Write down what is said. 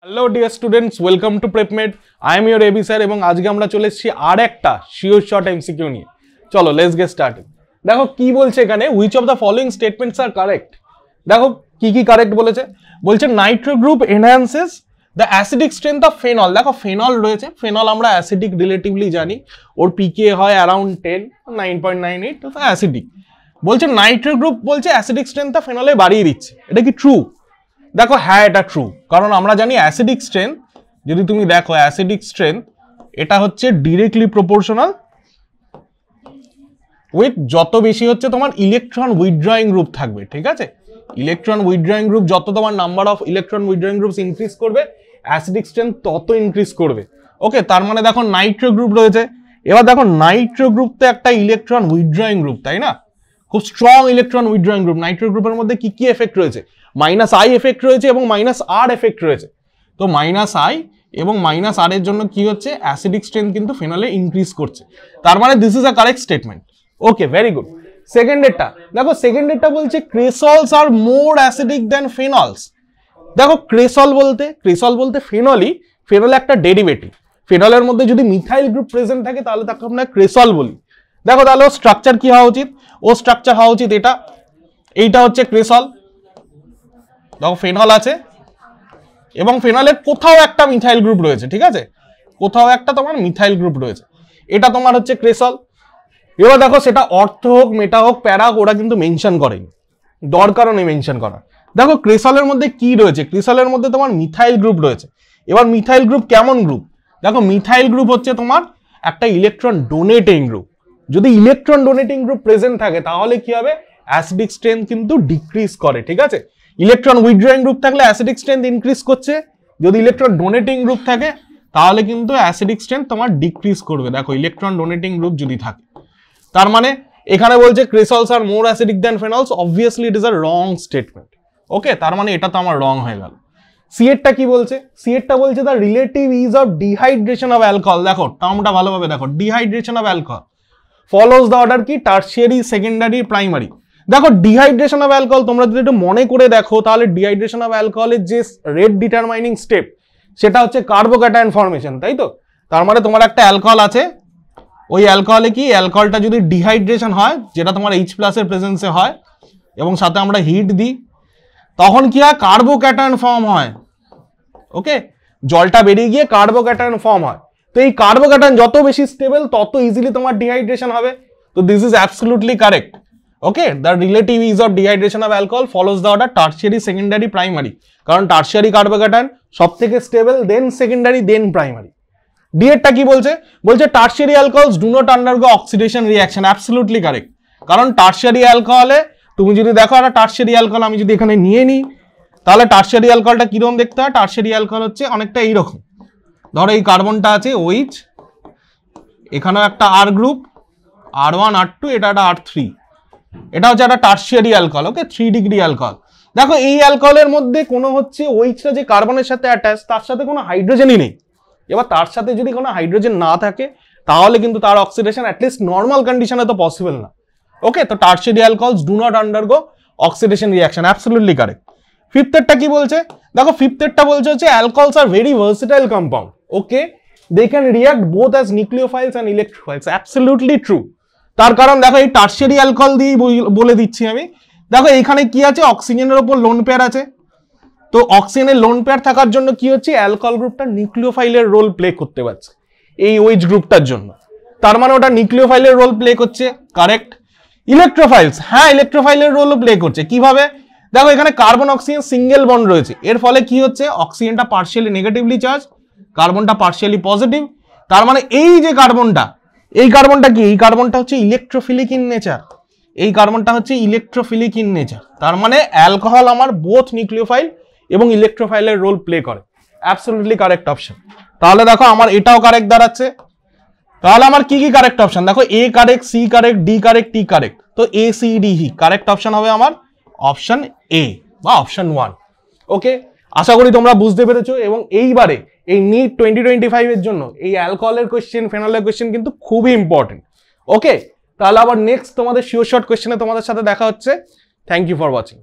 Hello dear students, welcome to Prepmade. I am your AB sir এবং আজকে আমরা চলে এসেছি আর একটা শিওর শর্ট এমসিকিউ নিয়ে। চলো লেটস গেট স্টার্টেড। দেখো কি বলছে এখানে, which of the following statements are correct. দেখো কি কি কারেক্ট বলেছে। বলছে Nitro group enhances the acidic strength of phenol. দেখো ফেনল রয়েছে, ফেনল আমরা অ্যাসিডিক রিলেটিভলি জানি, ওর পিকে হয় অ্যারাউন্ড 10, 9.98, তো অ্যাসিডিক। বলছে নাইট্রো গ্রুপ বলছে অ্যাসিডিক স্ট্রেংথটা ফেনলে বাড়িয়ে দিচ্ছে, এটা কি ট্রু? দেখো হ্যাঁ এটা ট্রু, কারণ আমরা জানি অ্যাসিডিক স্ট্রেংথ, যদি তুমি দেখো অ্যাসিডিক স্ট্রেংথ এটা হচ্ছে ডিরেক্টলি প্রপোর্শনাল উইথ যত বেশি হচ্ছে তোমার ইলেকট্রন উইথড্রয়িং গ্রুপ থাকবে, ঠিক আছে? ইলেকট্রন উইথড্রয়িং গ্রুপ যত তোমার number of electron withdrawing groups increase করবে, অ্যাসিডিক স্ট্রেংথ তত ইনক্রিজ করবে। ওকে, তার মানে দেখো নাইট্রো গ্রুপ রয়েছে। এবার দেখো নাইট্রো গ্রুপ তো একটা ইলেকট্রন উইথড্রয়িং গ্রুপ, তাই না? খুব strong electron withdrawing group. Nitro গ্রুপের মধ্যে কি কি এফেক্ট রয়েছে? -I এফেক্ট রয়েছে এবং -R এফেক্ট রয়েছে। তো -I এবং -R এর জন্য কি হচ্ছে, অ্যাসিডিক স্ট্রেংথ কিন্তু ফেনলে ইনক্রিজ করছে। তার মানে this is a correct statement. Okay, very good. সেকেন্ডেরটা দেখো, সেকেন্ডেরটা বলছে cresols are more acidic than phenols. দেখো ক্রেসল বলতে ফেনলই, ফেনল একটা ডেরিভেটিভ। ফেনলের মধ্যে যদি মিথাইল গ্রুপ প্রেজেন্ট থাকে তাহলে তাকে আমরা ক্রেসল বলি। দেখো তাহলে ও স্ট্রাকচার কি হওয়া উচিত? ও স্ট্রাকচার হওয়া উচিত এইটা হচ্ছে ক্রেসল। দেখো ফেনল আছে এবং ফেনলের কোথাও একটা মিথাইল গ্রুপ রয়েছে, ঠিক আছে? কোথাও একটা তোমার মিথাইল গ্রুপ রয়েছে, এটা তোমার হচ্ছে ক্রেসল। এবার দেখো সেটা অর্থ হোক, মেটা হোক, প্যারা হোক, ওরা কিন্তু মেনশন করেনি, দরকারও নেই মেনশন করা। দেখো ক্রেসলের মধ্যে কি রয়েছে, ক্রেসলের মধ্যে তোমার মিথাইল গ্রুপ রয়েছে। এবার মিথাইল গ্রুপ কেমন গ্রুপ? দেখো মিথাইল গ্রুপ হচ্ছে তোমার একটা ইলেকট্রন ডোনেটিং গ্রুপ। যদি ইলেকট্রন ডোনেটিং গ্রুপ প্রেজেন্ট থাকে তাহলে কি হবে, অ্যাসিডিক স্ট্রেংথ কিন্তু ডিক্রিজ করে, ঠিক আছে? ইলেকট্রন উইথড্রয়িং গ্রুপ থাকলে অ্যাসিডিক স্ট্রেংথ ইনক্রিজ করছে, যদি ইলেকট্রন ডোনেটিং গ্রুপ থাকে তাহলে কিন্তু অ্যাসিডিক স্ট্রেংথ তোমার ডিক্রিজ করবে। দেখো ইলেকট্রন ডোনেটিং গ্রুপ যদি থাকে, তার মানে এখানে বলছে cresols are more acidic than phenols, obviously it is a wrong statement. Okay, তার মানে এটা তো আমার রং হয়ে গেল। সিএরটা কি বলছে? সিএরটা বলছে the relative is of dehydration of alcohol. দেখো টার্মটা ভালোভাবে দেখো, dehydration of alcohol follows the order কি, টার্সিয়ারি, সেকেন্ডারি, প্রাইমারি। দেখো ডিহাইড্রেশন অফ অ্যালকোহল তোমরা যদি একটু মনে করে দেখো তাহলে ডিহাইড্রেশন অফ অ্যালকোহলের যে রেট ডিটারমাইনিং স্টেপ সেটা হচ্ছে কার্বোক্যাটায়ন ফর্মেশন, তাই তো? তার মানে তোমার একটা অ্যালকোহল আছে, ওই অ্যালকোহলে কি, অ্যালকোহলটা যদি ডিহাইড্রেশন হয়, যেটা তোমার H+ এর প্রেজেন্সে হয় এবং সাথে আমরা হিট দিই, তখন কি হয়, কার্বোক্যাটায়ন ফর্ম হয়। ওকে, জলটা বেরিয়ে গিয়ে কার্বোক্যাটায়ন ফর্ম হয়। তো এই কার্বোক্যাটায়ন যত বেশি স্টেবল তত ইজিলি তোমার ডিহাইড্রেশন হবে। তো this is absolutely correct. Okay, the relative is of dehydration of alcohol follows the order tertiary, secondary, primary. কারণ টার্সিয়ারি কার্বোক্যাটায়ন সব থেকে স্টেবল, দেন সেকেন্ডারি, দেন প্রাইমারি। ডিএরটা কি বলছে? বলছে tertiary alcohols do not undergo oxidation reaction. Absolutely correct, কারণ tertiary অ্যালকোহলে তুমি যদি দেখো, একটা টার্সিয়ারি অ্যালকোহল আমি যদি এখানে নিয়ে নিই তাহলে টার্সিয়ারি অ্যালকোহলটা কিরকম দেখতে হয়? টার্সিয়ারি অ্যালকোহল হচ্ছে অনেকটা এইরকম। ধরো এই কার্বনটা আছে OH, এখানেও একটা R গ্রুপ, R1, R2, এটা একটা R3, এটা হচ্ছে একটা টার্সিয়ারি অ্যালকোহল। ওকে, 3 ডিগ্রি অ্যালকোহল। দেখো এই অ্যালকোহলের মধ্যে কোনো হচ্ছে OH-টা যে কার্বনের সাথে অ্যাটাচ, তার সাথে কোনো হাইড্রোজেনই নেই। এবার তার সাথে যদি কোনো হাইড্রোজেন না থাকে তাহলে কিন্তু তার অক্সিডেশন অ্যাটলিস্ট নর্মাল কন্ডিশনে তো পসিবল না। ওকে, তো tertiary alcohols do not undergo oxidation reaction. Absolutely correct. ফিফথেরটা কি বলছে? দেখো ফিফথেরটা বলছে হচ্ছে alcohols are very versatile compound. Okay, they can react both as nucleophiles and electrophiles. Absolutely true. তার কারণ দেখো এই টার্সিয়ারি অ্যালকোহল দিয়েই বলে দিচ্ছি আমি। দেখো এখানে কি আছে, অক্সিজেনের ওপর লোন পেয়ার আছে। তো অক্সিজেনের লোন পেয়ার থাকার জন্য কি হচ্ছে, অ্যালকোহল গ্রুপটা নিউক্লিওফাইলের রোল প্লে করতে পারছে এই OH গ্রুপটার জন্য। তার মানে ওটা নিউক্লিওফাইলের রোল প্লে করছে, কারেক্ট। ইলেকট্রোফাইলস, হ্যাঁ ইলেকট্রোফাইলের রোলও প্লে করছে। কিভাবে? দেখো এখানে কার্বন অক্সিজেন সিঙ্গেল বন্ড রয়েছে, এর ফলে কি হচ্ছে, অক্সিজেনটা পার্শিয়ালি নেগেটিভলি চার্জ, কার্বনটা পার্শিয়ালি পজিটিভ। তার মানে এই যে কার্বনটা, এই কার্বনটা কি, এই কার্বনটা হচ্ছে ইলেকট্রোফিলিক ইন নেচার। এই কার্বনটা হচ্ছে ইলেকট্রোফিলিক ইন নেচার। তার মানে অ্যালকোহল আমার বোথ নিউক্লিওফাইল এবং ইলেকট্রোফাইলের রোল প্লে করে। Absolutely correct option. তাহলে দেখো আমার এটাও কারেক্ট দাঁড়াচ্ছে। তাহলে আমার কি কি কারেক্ট অপশন? দেখো A correct, C correct, D correct, T correct. তো A, C, D, E correct option হবে আমার অপশন A বা অপশন 1। ওকে, আশা করি তোমরা বুঝতে পেরেছো। এবং এইবারে এই NEET 2025 এর জন্য এই অ্যালকোহলের কোয়েশ্চেন, ফেনলের কোয়েশ্চেন কিন্তু খুবই ইম্পর্টেন্ট। ওকে, তাহলে আবার নেক্সট তোমাদের শিওর শর্ট কোয়েশ্চেনে তোমাদের সাথে দেখা হচ্ছে। Thank you for watching.